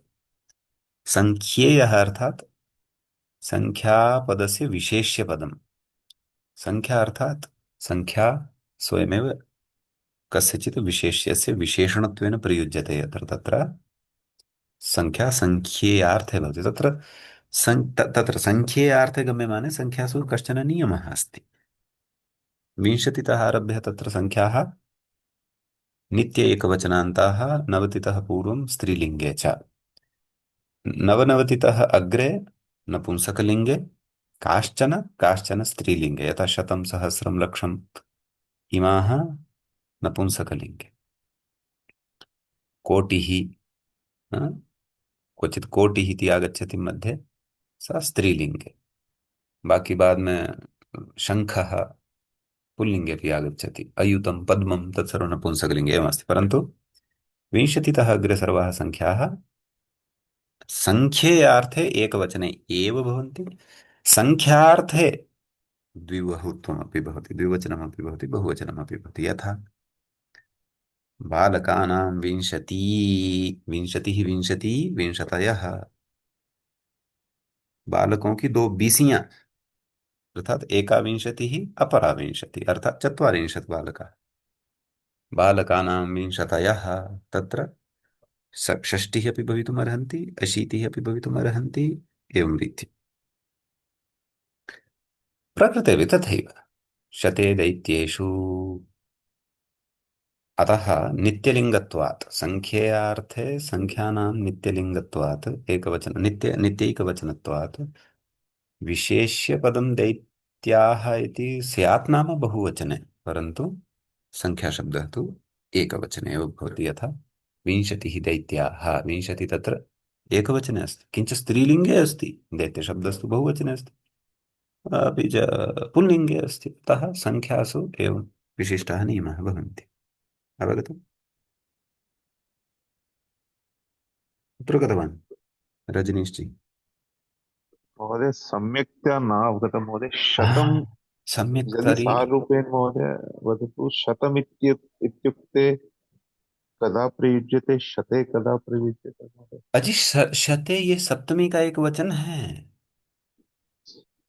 संख्येयः अर्थात संख्या पदस्य विशेष्य पदम्। संख्या अर्थात संख्या स्वयमेव कस्यचित् विशेष्यस्य विशेषणत्वेन प्रयुज्यते यत्र तत्र संख्या संख्येयार्थे भवति। तत्र संख्येयार्थे गम्यमाने संख्यासु कश्चन नियमः अस्ति। विंशतितः आरभ्य तत्र संख्याः नित्य एकवचनान्ताः, नवतितः पूर्वं स्त्रीलिङ्गे च, नवनवतितः अग्रे नपुंसकलिङ्गे, काश्चन काश्चन स्त्रीलिङ्गे, यथा शतं सहस्रं लक्षम् इमाः नपुंसकलिङ्गे। कोटिः, हा, क्वचित् कोटिः इति आगच्छति मध्ये, सा स्त्रीलिङ्गे। बाकी बाद में शङ्खः पुल्लिङ्गे अपि आगच्छति, अयुतं पद्मं तत्सर्वं नपुंसकलिङ्गे एवमस्ति। परन्तु विंशतितः अग्रे सर्वाः सङ्ख्याः सङ्ख्येयार्थे एकवचने एव भवन्ति। सङ्ख्यार्थे द्विबहुत्वमपि भवति, द्विवचनमपि भवति, बहुवचनमपि भवति। यथा बालकानां विंशति, विंशतिः विंशति विंशतयः, बालकों की दो बीसियां, अर्थात एका विंशतिः अपरा विंशतिः, अर्थात चत्वारिंशत् बालकाः। बालकानां विंशतयः, तत्र षष्टिः अपि भवितुमर्हन्ति, अशीतिः अपि भवितुमर्हन्ति, एवं रीत्या प्रकृतेपि तथैव। शते दैत्येषु, अतः नित्यलिङ्गत्वात्, संख्येयार्थे संख्यानां नित्यलिङ्गत्वात्, एकवचन नित्यैकवचनत्वात् विशेष्यपदं दैत्याः इति स्यात् नाम बहुवचने, परन्तु संख्याशब्दः तु एकवचने एव भवति। यथा विंशतिः दैत्याः, विंशतिः तत्र एकवचने अस्ति, किञ्च स्त्रीलिङ्गे अस्ति, दैत्यशब्दस्तु बहुवचने अस्ति, अपि च पुल्लिङ्गे अस्ति। अतः संख्यासु एवं विशिष्टाः नियमाः भवन्ति। अवगतम्? कुत्र गतवान् रजनीश्जी? महोदय सम्यक्तया न अवगतं महोदय, शतं हाँ, सम्यक् यदि तर्हि सारूपेण महोदय वदतु, इत्युक्ते कदा प्रयुज्यते, शते कदा प्रयुज्यते महोदय? अजी शते ये सप्तमी का एक वचन है।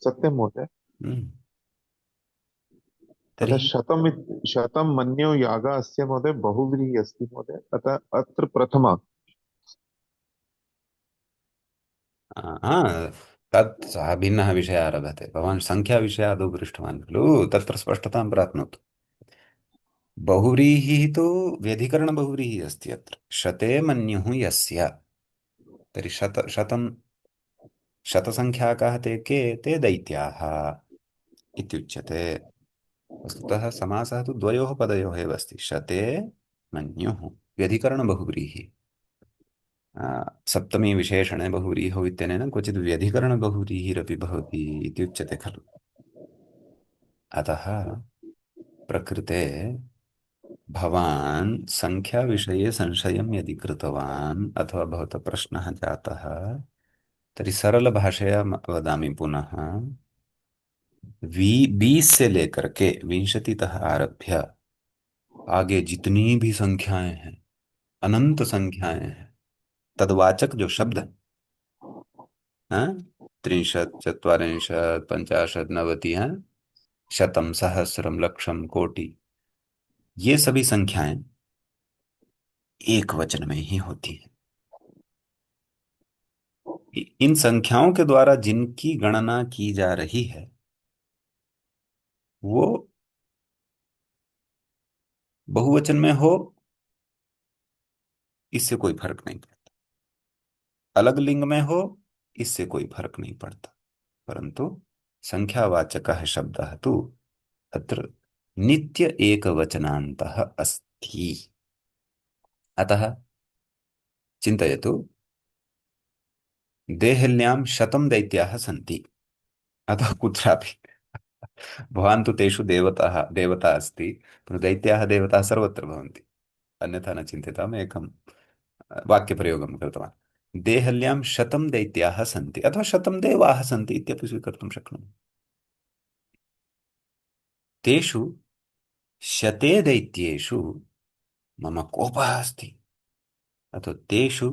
सत्यं महोदय। हम्म, अतः तर्हि शतं मन्यो यागा अस्य महोदय बहुव्रीहि अस्ति महोदय, अतः अत्र प्रथमा। तत् सः भिन्नः विषयः आरभते। भवान् सङ्ख्याविषये आदौ पृष्टवान् खलु, तत्र स्पष्टतां प्राप्नोतु। बहुव्रीहिः तु व्यधिकरणबहुव्रीहिः अस्ति अत्र। शते मन्युः यस्य, तर्हि शतं शतसङ्ख्याकाः ते के? ते दैत्याः इत्युच्यते। वस्तुतः समासः तु द्वयोः पदयोः एव अस्ति, शते मन्युः, व्यधिकरणबहुव्रीहिः। सप्तमी विशेषणे बहुव्रीहौ इत्यनेन क्वचित् व्यधिकरणबहुव्रीहिरपि भवति इति उच्यते खलु। अतः प्रकृते भवान् सङ्ख्याविषये संशयं यदि कृतवान् अथवा भवतः प्रश्नः जातः, तर्हि सरलभाषया वदामि पुनः। 20 से लेकर के 20 तक आरभ्य आगे जितनी भी संख्याएं हैं, अनंत संख्याएं हैं, तद्वाचक जो शब्द है, हाँ, 30 चत्वारिंशत् पंचाशत् नवति, हाँ, शतम सहस्रम लक्षम कोटि, ये सभी संख्याएं एक वचन में ही होती हैं। इन संख्याओं के द्वारा जिनकी गणना की जा रही है, वो बहुवचन में हो, इससे कोई फर्क नहीं पड़ता। अलग लिंग में हो, इससे कोई फर्क नहीं पड़ता। परंतु संख्यावाचकः शब्दः तु अत्र नित्य एकवचनान्तः अस्ति। अतः चिन्तयतु, देहल्यां शतं दैत्याः सन्ति, अतः कुत्रापि भवान् तु तेषु देवता अस्ति, परन्तु दैत्याः देवताः सर्वत्र भवन्ति। अन्यथा न चिन्त्यताम्। एकं वाक्यप्रयोगं कृतवान्, देहल्यां शतं दैत्याः सन्ति अथवा शतं देवाः सन्ति इत्यपि स्वीकर्तुं शक्नोमि। तेषु शते दैत्येषु मम कोपः अस्ति, अथवा तेषु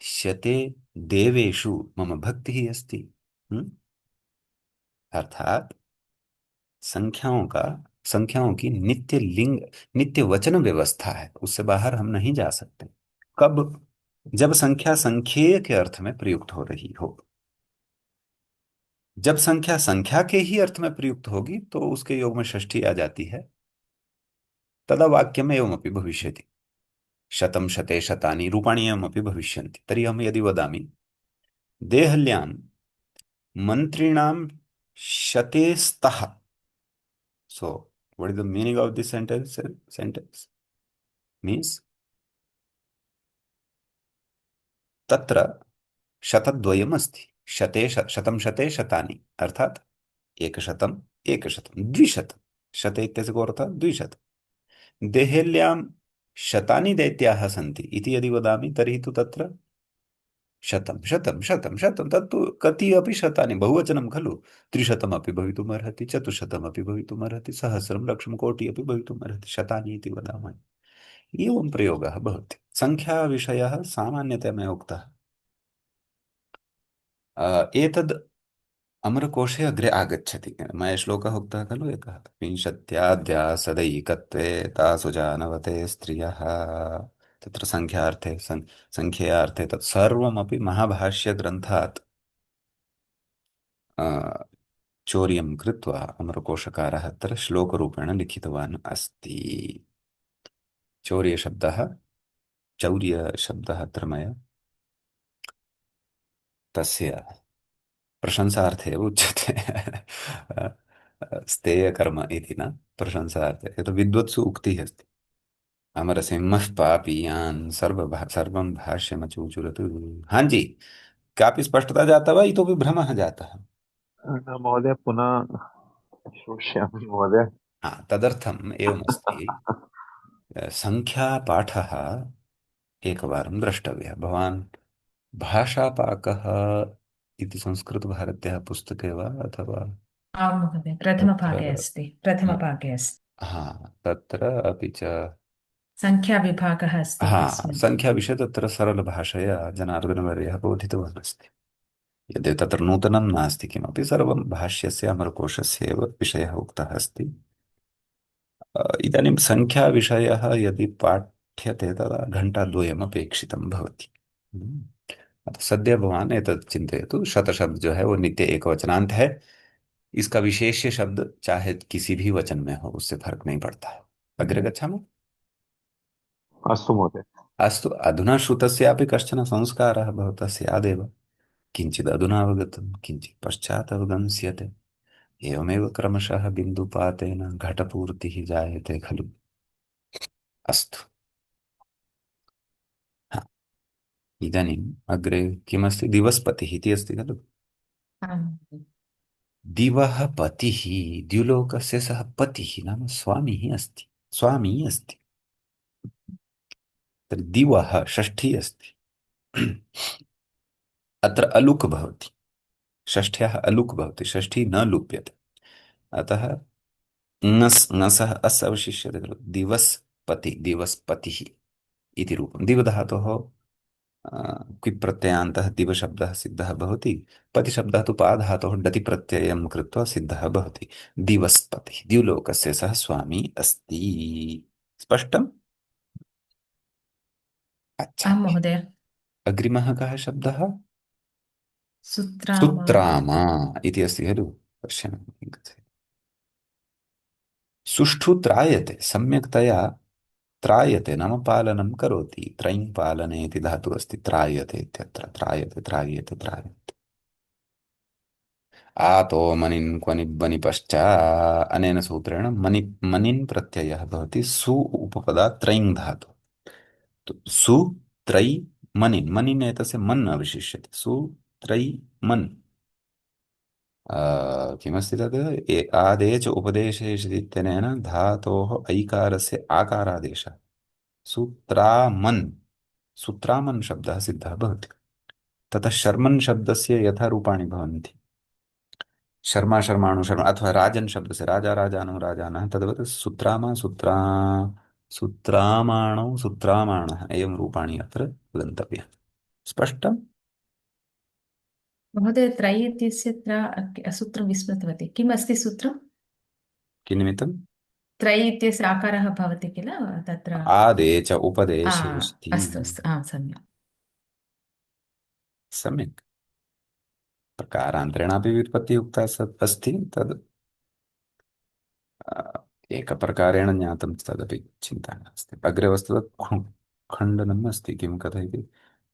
शते देवेषु मम भक्तिः अस्ति। हम्म? अर्थात संख्याओं का संख्याओं की नित्य लिंग, नित्य वचन व्यवस्था है, उससे बाहर हम नहीं जा सकते। कब? जब संख्या संख्येय के अर्थ में प्रयुक्त हो रही हो। जब संख्या संख्या के ही अर्थ में प्रयुक्त होगी तो उसके योग में षष्ठी आ जाती है। तदा वाक्यम एवमपि भविष्यति, शतं शते शतानि रूपाणि एवमपि भविष्यन्ति। तर्हि अहं यदि वदामि, देहल्यां मन्त्रिणां शते स्तः, so what is the meaning of this sentence means, तत्र शतद्वयम् अस्ति, शतं शते शतानि, अर्थात एकशतम् एकशतं द्विशतं, शते इत्यस्य को अर्थः द्विशतं। देहेल्यां शतानि दैत्याः सन्ति इति यदि वदामि, तर्हि तु तत्र शतं शतं शतं शतं तत्तु कति अपि शतानि बहुवचनं खलु। त्रिशतमपि भवितुमर्हति, चतुश्शतमपि भवितुमर्हति, सहस्रं लक्षं कोटि अपि भवितुमर्हति, शतानि इति वदामः। एवं प्रयोगः भवति। सङ्ख्याविषयः सामान्यतया मया उक्तः। एतद् अमरकोशे अग्रे आगच्छति। मया श्लोकः उक्तः खलु एकः, विंशत्याद्या सदैकत्वे तासु जानवते स्त्रियः, तत्र सङ्ख्यार्थे सङ्ख्ययार्थे तत् सर्वमपि महाभाष्यग्रन्थात् चौर्यं कृत्वा अमरकोशकारः अत्र श्लोकरूपेण लिखितवान् अस्ति। चौर्यशब्दः चौर्यशब्दः अत्र मया तस्य प्रशंसार्थे एव उच्यते। स्तेयकर्म इति न, प्रशंसार्थे। यतो विद्वत्सु उक्तिः अस्ति, अमरसिंहः पापीयान् सर्वं भाष्यमचूचुरत्। हाँ जी, कापि स्पष्टता जाता वा इतोपि भ्रमः जातः? न महोदय, पुनः श्रोष्यामि महोदय। हाँ, तदर्थम् एवमस्ति। सङ्ख्यापाठः एकवारं द्रष्टव्यः। भवान् भाषापाकः इति संस्कृतभारत्याः पुस्तके वा अथवा आं महोदय, तत्र प्रथमभागे अस्ति, प्रथमभागे अस्ति। हा तत्र अपि च सङ्ख्याविभागः अस्ति हा तस्मिन्। सङ्ख्याविषये तत्र सरलभाषया जनार्दनवर्यः बोधितवान् अस्ति। यद्यपि तत्र नूतनं नास्ति किमपि, सर्वं भाष्यस्य अमरकोशस्य एव विषयः उक्तः अस्ति। इदानीं सङ्ख्याविषयः यदि पाठ्यते तदा घण्टाद्वयम् अपेक्षितं भवति। हम्म। अतः सद्य भवान एतत् चिन्तयतु, शतशब्द जो है वो नित्य एकवचनांत है। इसका विशेष्य शब्द चाहे किसी भी वचन में हो, उससे फर्क नहीं पड़ता है। अग्रे गच्छामः। अस्तु महोदय। अस्तु, अधुना श्रुतस्यापि कश्चन संस्कारः भवतः स्यादेव। किञ्चित् अधुना अवगतं, किञ्चित् पश्चात् अवगम्स्यते। एवमेव क्रमशः बिन्दुपातेन घटपूर्तिः जायते खलु। अस्तु। हा, इदानीम् अग्रे किमस्ति, दिवस्पतिः इति अस्ति खलु। आम्। दिवः पतिः, द्युलोकस्य सः पतिः नाम स्वामी अस्ति, स्वामी अस्ति। तर्हि दिवः षष्ठी अस्ति। अत्र अलुक् भवति, षष्ठ्याः अलुक् भवति, षष्ठी न लुप्यते। अतः ङस् ङसः अस् अवशिष्यते खलु, दिवस्पति दिवस्पतिः इति रूपं। दिवधातोः क्विप् प्रत्ययान्तः दिवशब्दः सिद्धः भवति। पतिशब्दः तु पाधातोः डति प्रत्ययं कृत्वा सिद्धः भवति। दिवस्पतिः, द्युलोकस्य सः स्वामी अस्ति। स्पष्टम्? अच्छा, आं महोदय। अग्रिमः कः शब्दः? सुत्रामा। सुत्रामा इति अस्ति खलु। पश्यामि। सुष्ठु त्रायते, सम्यक्तया त्रायते नाम पालनं करोति। त्रयं पालने इति धातुः अस्ति, त्रायते इत्यत्र। त्रायते त्रायते त्रायते। आतो मनिन् क्वनिब्बनि पश्चा, अनेन सूत्रेण मनि मनिन् प्रत्ययः भवति सु उपपदात् त्रयं धातु। तो सु त्रयी मनिन्, मनिन् एतस्य मन् अवशिष्यते। सु त्रयी मन् किमस्ति तद्, आदेच उपदेशेष इत्यनेन धातोः ऐकारस्य आकारादेशः। सूत्रामन्, सूत्रामन् शब्दः सिद्धः भवति। ततः शर्मन् शब्दस्य यथा रूपाणि भवन्ति, शर्मा शर्माणु शर्मा, अथवा राजन् शब्दस्य राजा राजानौ राजानः, तद्वत् सुत्रामा सुत्रा सुत्रामाणौ सुत्रामाणः, एवं रूपाणि अत्र गन्तव्यम्। स्पष्टम्? महोदय, त्रयी इत्यस्य सूत्रं विस्मृतवती। किम् अस्ति सूत्रम्? किन्निमित्तम्? त्रयी इत्यस्य आकारः भवति किल तत्र। आदेच आ, उपदेशेष्टि। अस्तु अस्तु, सम्यक्। सम्यक्। प्रकारान्तरेणापि व्युत्पत्तिः उक्ता अस्ति, तद् एकप्रकारेण ज्ञातं, तदपि चिन्ता नास्ति। अग्रे वस्तुतः खण्डनम् अस्ति। किं कथयति,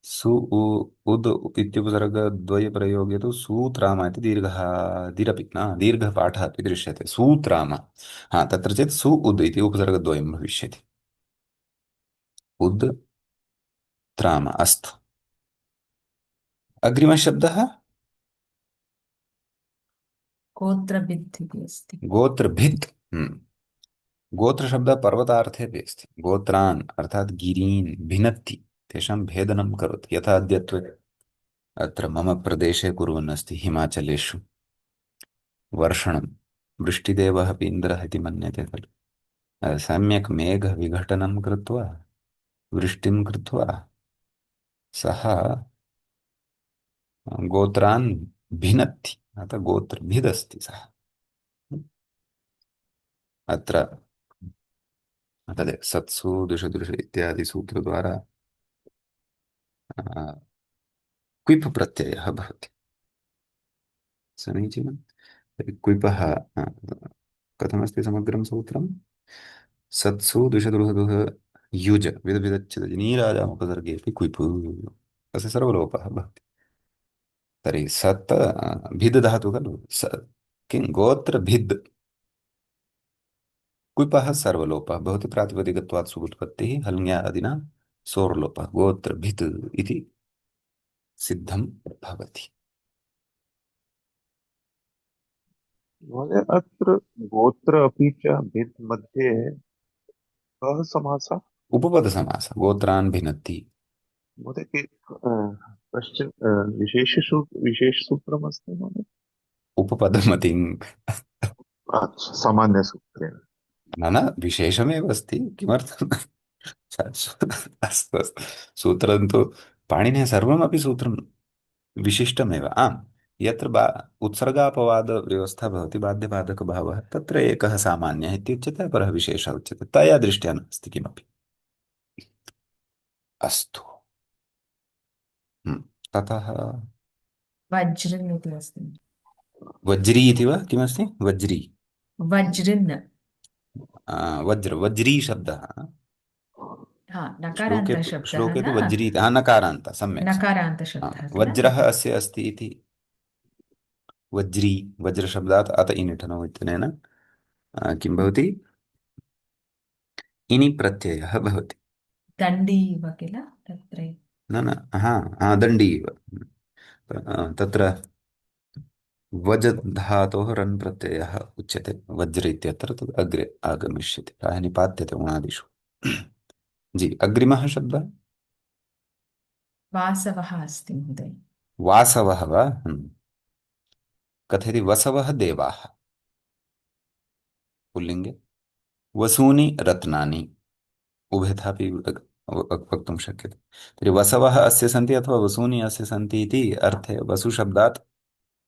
सु उद् इत्युपसर्गद्वयप्रयोगे तु सूत्राम इति दीर्घः दिरपि न दीर्घपाठः अपि दृश्यते। सूत्राम, हा तत्र चेत् सु उद् इति उपसर्गद्वयं भविष्यति। उद् त्राम। अस्तु, अग्रिमः शब्दः गोत्रभिद् इति अस्ति। गोत्रभित्। गोत्र शब्द पर्वतार्थे अपि अस्ति। गोत्रान् अर्थात् गिरीन् भिनत्ति, तेषां भेदनं करोति। यथा अद्यत्वे अत्र मम प्रदेशे कुर्वन् अस्ति, हिमाचलेषु वर्षणं, वृष्टिदेवः अपि इन्द्रः इति मन्यते खलु। सम्यक् मेघविघटनं कृत्वा वृष्टिं कृत्वा सः गोत्रान् भिनत्ति, अतः गोत्रभिदस्ति सः। अत्र तदेव सत्सु दुषदृश इत्यादि सूत्रद्वारा क्विप् प्रत्ययः भवति। समीचीनं। तर्हि क्विपः कथमस्ति समग्रं सूत्रं? सत्सु दुषदुः युज विदविदच्छिद नीराजामुपसर्गेऽपि क्विप्, तस्य सर्वलोपः भवति। तर्हि सत् भिद् धातु खलु, किं गोत्र भिद्, क्विपः सर्वलोपः भवति। प्रातिपदिकत्वात् सुबुत्पत्तिः हल्ङ्यादिना सोर्लोपः, गोत्र भित् इति सिद्धं भवति। महोदय, अत्र गोत्र अपि च भित् मध्ये कः समासः? उपपदसमासः, गोत्रान् भिनत्ति। महोदय, कश्चन विशेषसूत्रमस्ति महोदय? उपपदमतिं अच्छा, सामान्यसूत्रेण। न न विशेषमेव अस्ति किमर्थम् अस्तु अस्तु सूत्रं तु पाणिनेः सर्वमपि सूत्रं विशिष्टमेव आम् यत्र उत्सर्गापवादव्यवस्था भवति बाध्यबाधकभावः तत्र एकः सामान्यः इत्युच्यते अपरः विशेषः उच्यते तया दृष्ट्या नास्ति किमपि अस्तु ततः वज्रन् इति अस्ति। वज्री इति वा किमस्ति वज्री वज्रन्। वज्र वज्री शब्दः हा, श्लोके नकारान्तशब्दः श्लोके न, तु वज्री नकारान्त सम्यक् नकारान्तशब्दः किल। वज्रः अस्य अस्ति इति वज्री वज्रशब्दात् अत इनिठनौ इत्यनेन किं भवति इनि प्रत्ययः भवति दण्डी इव किल तत्र। न न हा हा दण्डी इव तत्र वज धातोः रन् प्रत्ययः उच्यते वज्र इत्यत्र तद् अग्रे आगमिष्यति प्रायः निपात्यते उणादिषु जी अग्रिमः शब्दः वासवः अस्ति महोदय। वासवः वा कथयति वसवः देवाः पुल्लिङ्गे वसूनि रत्नानि उभयथापि वक्तुं शक्यते तर्हि वसवः अस्य सन्ति अथवा वसूनि अस्य सन्ति इति अर्थे वसुशब्दात्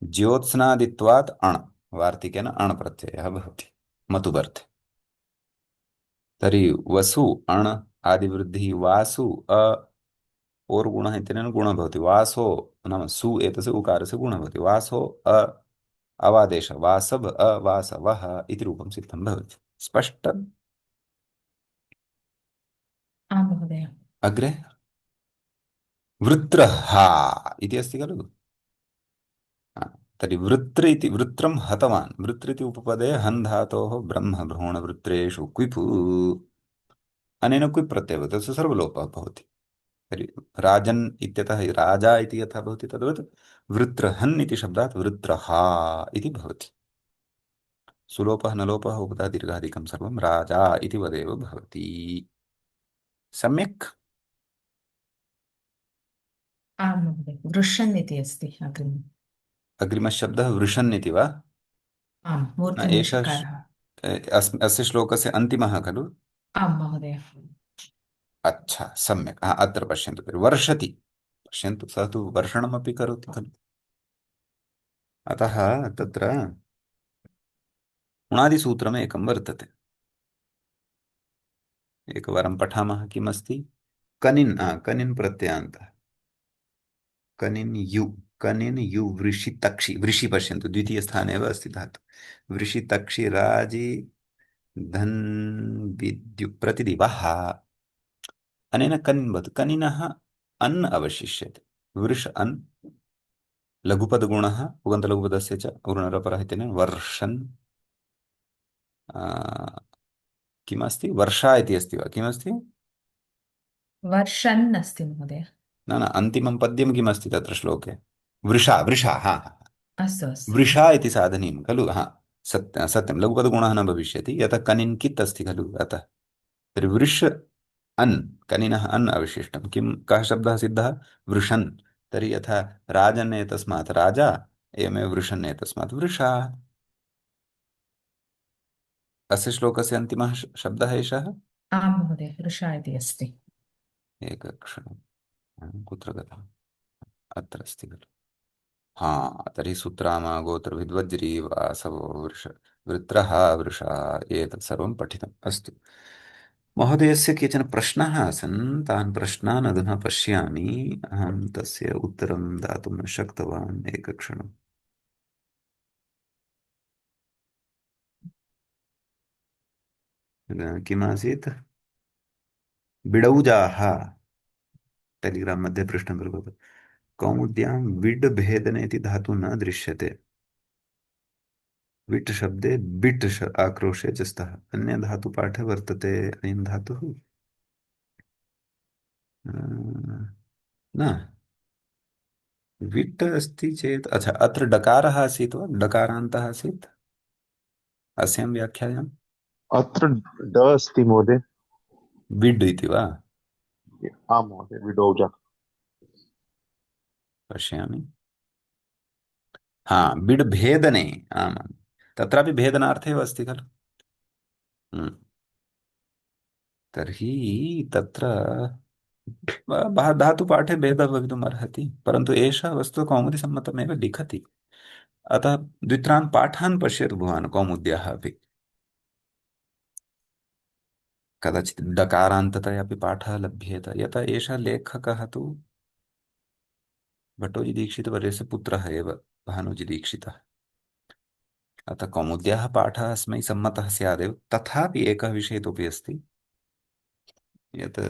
ज्योत्स्नादित्वात् अण् वार्तिकेन अण् प्रत्ययः भवति मतुबर्थे तर्हि वसु अण् आदिवृद्धिः वासु अ और गुणः इत्यनेन गुणः भवति वासो नाम सु एतस्य उकारस्य गुणः भवति वासो अ अवादेश वासव अवासवः इति रूपं सिद्धं भवति स्पष्टम् आं महोदय। अग्रे वृत्रहा इति अस्ति खलु तर्हि वृत्र इति वृत्रं हतवान् वृत्र इति उपपदे हन् धातोः ब्रह्म भ्रूणवृत्रेषु क्विफु अनेन क्विप् प्रत्ययः भवति तस्य सर्वलोपः भवति तर्हि राजन् इत्यतः राजा इति यथा भवति तद्वत् वृत्रहन् इति शब्दात् वृत्रहा इति भवति सुलोपः नलोपः उपधा दीर्घादिकं सर्वं राजा इति वदेव भवति सम्यक् आं महोदय। वृषन् इति अस्ति अग्रिमम्। अग्रिमः शब्दः वृषन् इति वा आं, न एषः मूर्धन्यषकारः। अस्य श्लोकस्य अन्तिमः खलु आं महोदय। अच्छा सम्यक् अत्र पश्यन्तु तर्हि वर्षति पश्यन्तु सः तु वर्षणमपि करोति खलु अतः तत्र उणादिसूत्रमेकं वर्तते एकवारं पठामः किमस्ति कनिन् कनिन् प्रत्ययान्तः कनिन् यु कनिन् यु वृषि तक्षि वृषि पश्यन्तु द्वितीयस्थाने एव अस्ति धातु वृषि तक्षि राजि धन् विद्यु प्रतिदिवः अनेन कनिन् कनिनः अन् अवशिष्यते वृष अन् लघुपदगुणः उगन्तलघुपदस्य च उर्णरपरः इत्यनेन वर्षन् किमस्ति वर्षा इति अस्ति वा किमस्ति वर्षन् अस्ति महोदय। न न अन्तिमं पद्यं किमस्ति तत्र श्लोके वृषा वृषा हा अस्तु अस्तु। वृषा इति साधनीयं खलु हा सत्यं लघुपदगुणः न भविष्यति यतः कनिन् कित् अस्ति खलु अतः तर्हि वृष अन् कनिनः अन् अवशिष्टं किं कः शब्दः सिद्धः वृषन् तर्हि यथा राजन् एतस्मात् राजा एवमेव वृषन् एतस्मात् वृषा अस्य श्लोकस्य अन्तिमः शब्दः एषः आं महोदय, वृषा इति अस्ति। एकक्षणं कुत्र गतः अत्र अस्ति खलु हा तर्हि सुत्रामा गोत्रविद्वज्री वासवो वृत्रः वृषा एतत् सर्वं पठितम् अस्तु महोदयस्य केचन प्रश्नाः आसन् तान् प्रश्नान् अधुना पश्यामि अहं तस्य उत्तरं दातुं न शक्तवान् एकक्षणम् किमासीत् बिडौजाः टेलिग्राम् मध्ये पृष्टं खलु भवत् कौमुद्यां विड् भेदने इति धातुः न दृश्यते विट् शब्दे बिट् आक्रोशे च स्तः अन्य धातुपाठे वर्तते अयं धातुः न विट् अस्ति चेत् अच्छा अत्र डकारः आसीत् वा डकारान्तः आसीत् अस्यां व्याख्यायाम् अत्र ड अस्ति महोदय। विड् इति वा आं महोदय, विडौज। पश्यामि हा बिड् भेदने आम् आम् तत्रापि भेदनार्थे एव अस्ति खलु। हम्म। तर्हि तत्र धातुपाठे भेदः भवितुम् अर्हति, परन्तु एषः वस्तु कौमुदीसम्मतमेव लिखति। अतः द्वित्रान् पाठान् पश्यतु भवान् कौमुद्याः अपि। कदाचित् डकारान्ततया अपि पाठः लभ्येत, यतः एषः लेखकः तु भट्टोजीदीक्षितवर्यस्य पुत्रः एव, भानुजीदीक्षितः। अतः कौमुद्याः पाठः अस्मै सम्मतः स्यादेव। तथापि एकः विषयः इतोपि अस्ति यत्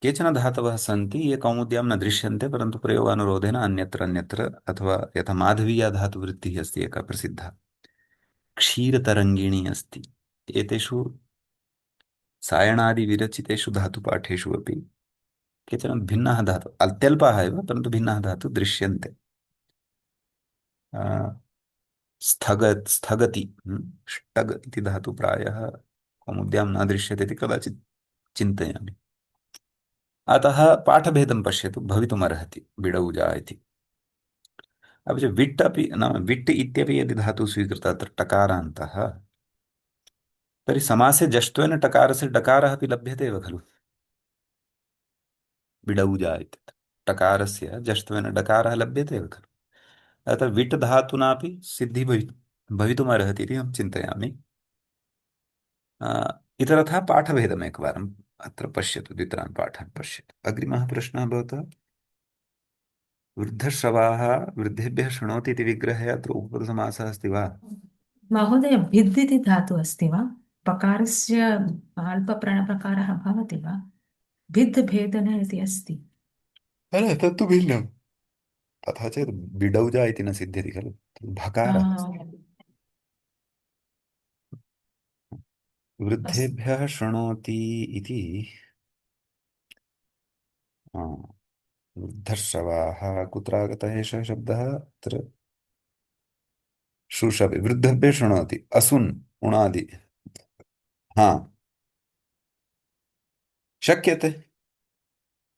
केचन धातवः सन्ति ये कौमुद्यां न दृश्यन्ते, परन्तु प्रयोगानुरोधेन अन्यत्र अन्यत्र, अथवा यथा माधवीया धातुवृत्तिः अस्ति एका प्रसिद्धा, क्षीरतरङ्गिणी अस्ति। एतेषु सायणादिविरचितेषु धातुपाठेषु अपि केचन भिन्नाः धातु, अत्यल्पाः एव परन्तु भिन्नाः धातु दृश्यन्ते। आ, स्थगति, ष्टग इति धातु प्रायः कौमुद्यां न दृश्यते इति कदाचित् चिन्तयामि। अतः पाठभेदं पश्यतु, भवितुमर्हति बिडौजा इति। अपि च विट् अपि, नाम विट् इत्यपि यदि धातुः स्वीकृतः अत्र टकारान्तः, तर्हि समासे जष्ट्वेन टकारस्य डकारः अपि लभ्यते एव खलु। बिडौजा इति टकारस्य जष्ट्वेन डकारः लभ्यते एव खलु। अतः विट् धातुनापि सिद्धिः भवितुमर्हति इति अहं चिन्तयामि। इतरतः पाठभेदमेकवारम् अत्र पश्यतु, द्वित्रान् पाठान् पश्यतु। अग्रिमः प्रश्नः भवतः, वृद्धश्रवाः वृद्धेभ्यः शृणोति इति विग्रहे अत्र उपपदसमासः अस्ति वा? महोदय, भिद् इति धातु अस्ति वा? पकारस्य अल्पप्राणप्रकारः भवति वा? भिद् भेदन इति अस्ति। अरे तत्तु भिन्नम्। तथा चेत् बिडौजा इति न सिद्ध्यति खलु, भकारः अस्ति। अस्तु। वृद्धेभ्यः शृणोति इति आ, वृद्धश्रवाः कुत्र आगतः एषः शब्दः? अत्र शुशवे वृद्धेभ्यः शृणोति, असुन् उणादि। हा, शक्यते।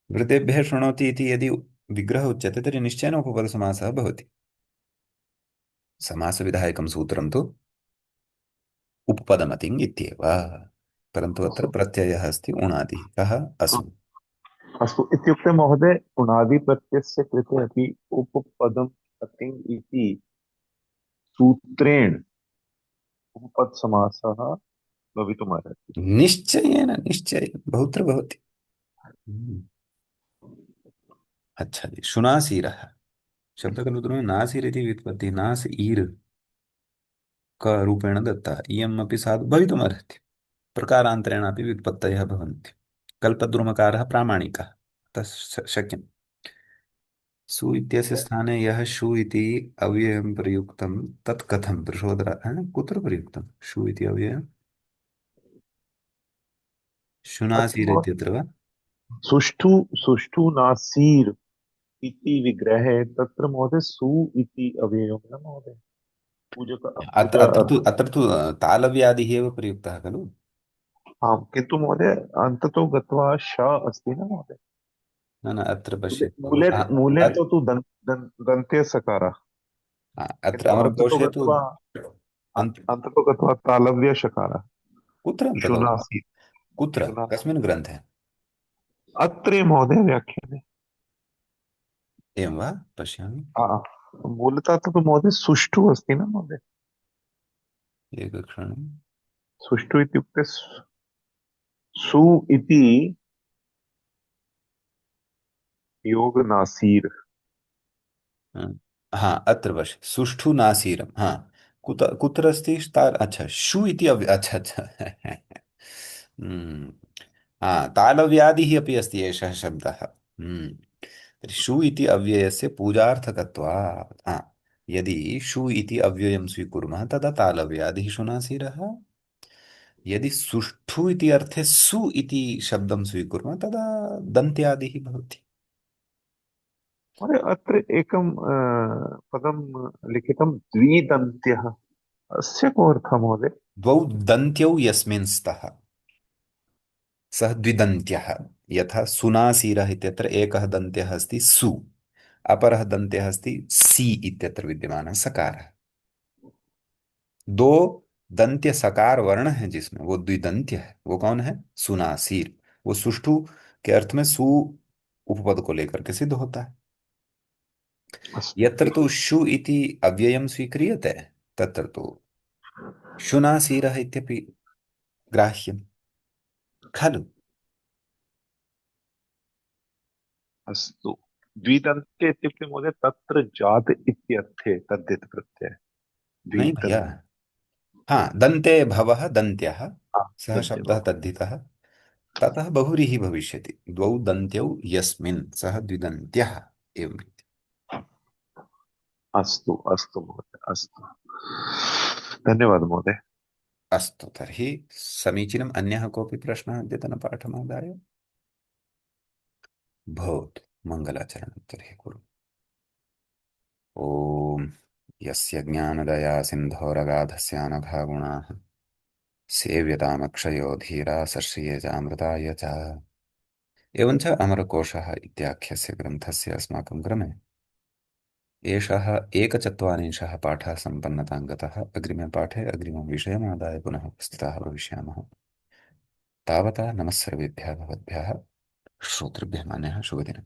वृद्धेभ्यः शृणोति इति यदि विग्रह उच्यते तर्हि निश्चयेन उपपदसमासः भवति। समासविधायकं सूत्रं तु उपपदमतिङ् इत्येव, परन्तु अत्र अस्तु प्रत्ययः अस्ति उणादिः, कः? असुन्। अस्तु इत्युक्ते महोदय उणादिप्रत्ययस्य कृते अपि उपपदम् अतिङ् इति सूत्रेण उपपदसमासः भवितुमर्हति। निश्चयेन निश्चयेन बहुत्र भवति। हम्म। अच्छा जी, शुनासीरः शब्दकल्पद्रुमे नासीर् इति व्युत्पत्तिः, नास् ईर् क रूपेण दत्तः, इयम् अपि साधु भवितुमर्हति। प्रकारान्तरेण अपि व्युत्पत्तयः भवन्ति। कल्पद्रुमकारः प्रामाणिकः, तत् शक्यम्। सु इत्यस्य स्थाने यः शु इति अव्ययं प्रयुक्तं तत् कथं वृषोदरा, कुत्र प्रयुक्तं शु इति अव्ययम्? अत्र शुनासीर् महोदय इत्यत्र वा? सुष्ठु सुष्ठु नासीर् इति विग्रहे तत्र महोदय सु इति अव्ययो न महोदय पूजक अत्र पूजा अत्र तु तालव्यादिः एव प्रयुक्तः खलु। आम् किन्तु महोदय अन्ततो गत्वा श अस्ति न महोदय न न अत्र मूले पश्यतु मूले मूले तु दन्ते सकारः अत्र किन्तु अन्ततो अमरकोशे तु गत्वा अन्त अन्ततो गत्वा तालव्य शकारः कुत्र अन्ततो? शुनासीत् कुत्र शुनासीत् कस्मिन् ग्रन्थे? अत्रे महोदय व्याख्याने एवं वा? पश्यामि आ, मूलतः तु महोदय सुष्ठु अस्ति न महोदय एकक्षणं। सुष्ठु इत्युक्ते सु इति योग नासीर् हा अत्र पश्य, सुष्ठु नासीरं, हा कुत्र अस्ति अच्छा शु इति अच्छा अच्छा हम्म, हा तालव्यादिः अपि अस्ति एषः शब्दः। तर्हि शु इति अव्ययस्य पूजार्थकत्वात्, हा यदि शु इति अव्ययं स्वीकुर्मः तदा तालव्यादिः शुनासीरः, यदि सुष्ठु इति अर्थे सु इति शब्दं स्वीकुर्मः तदा दन्त्यादिः भवति। महोदय अत्र एकं पदं लिखितं द्विदन्त्यः अस्य को अर्थः महोदय द्वौ दन्त्यौ यस्मिन् स्तः सः द्विदन्त्यः। यथा सुनासीरः इत्यत्र एकः दन्त्यः अस्ति सु, अपरः दन्त्यः अस्ति सी इत्यत्र विद्यमानः सकारः। दो दंत्य सकार वर्ण है जिसमें वो द्विदंत्य है, वो कौन है? सुनासीर। वो सुष्ठु के अर्थ में सु उपपद को लेकर के सिद्ध होता है। अस्तु। यत्र तु शु इति अव्ययम स्वीक्रियते तत्र तु शुनासीरः इत्यपि ग्राह्यम् खलु। अस्तु। द्विदन्ते इत्युक्ते महोदय तत्र जात इत्यर्थे तद्धित प्रत्यय नहीं भैया, द्विदन्त। हाँ, दन्ते भवः दन्त्यः, सः दन्ते शब्दः भवः। तद्धितः, ततः बहुव्रीहि भविष्यति, द्वौ दन्त्यौ यस्मिन् सः द्विदन्त्यः एवम्। अस्तु अस्तु महोदय, अस्तु। धन्यवादः महोदय। अस्तु तर्हि समीचीनम्। अन्यः कोऽपि प्रश्नः अद्यतनपाठमादाय? भवतु, मङ्गलाचरणं तर्हि कुरु। ॐ यस्य ज्ञानदया सिन्धोरगाधस्यानघा गुणाः सेव्यतामक्षयो धीरा सर्षियेजामृताय च। एवञ्च अमरकोशः इत्याख्यस्य ग्रन्थस्य अस्माकं क्रमे एषः एकचत्वारिंशः पाठः सम्पन्नतां गतः। अग्रिमे पाठे अग्रिमं विषयमादाय पुनः उपस्थिताः भविष्यामः। तावता नमः सर्वेभ्यः भवद्भ्यः श्रोतृभ्यः मान्यः शुभदिनम्।